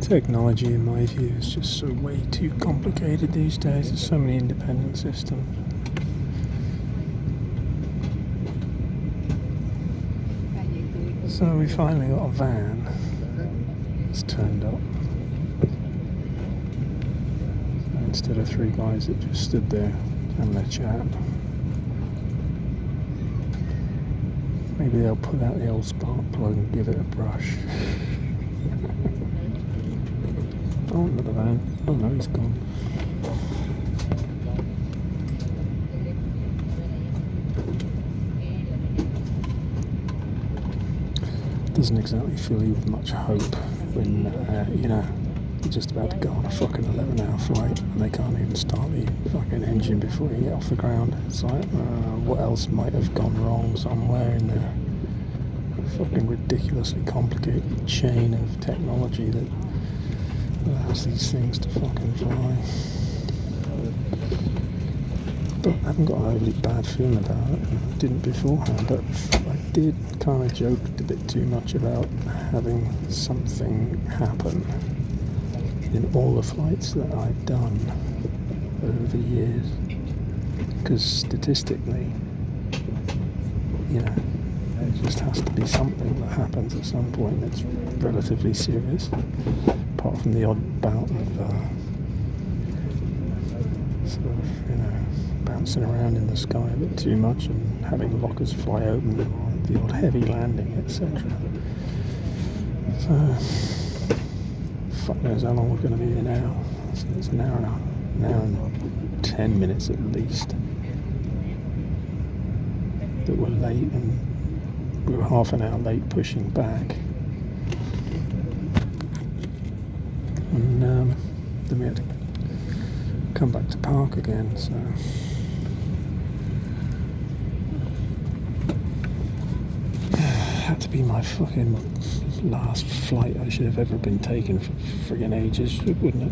Technology, in my view, is just so way too complicated these days. There's so many independent systems. So we finally got a van. It's turned up. So instead of three guys that just stood there having a chat. Maybe they'll put out the old spark plug and give it a brush. Oh, another van. Oh no, he's gone. Doesn't exactly fill you with much hope when, you're just about to go on a fucking 11-hour flight and they can't even start the fucking engine before you get off the ground. It's like, what else might have gone wrong somewhere in the fucking ridiculously complicated chain of technology that allows these things to fucking fly. But I haven't got an overly bad feeling about it, and I didn't beforehand, but I did kind of joke a bit too much about having something happen in all the flights that I've done over the years, because statistically, there just has to be something that happens at some point that's relatively serious, apart from the odd bout of sort of, bouncing around in the sky a bit too much and having lockers fly open, or the odd heavy landing, etc. So, fuck knows how long we're going to be here now. So it's an hour and 10 minutes at least that we're late, and we were half an hour late pushing back. And then we had to come back to park again, so had to be my fucking last flight I should have ever been taken for friggin' ages, wouldn't it?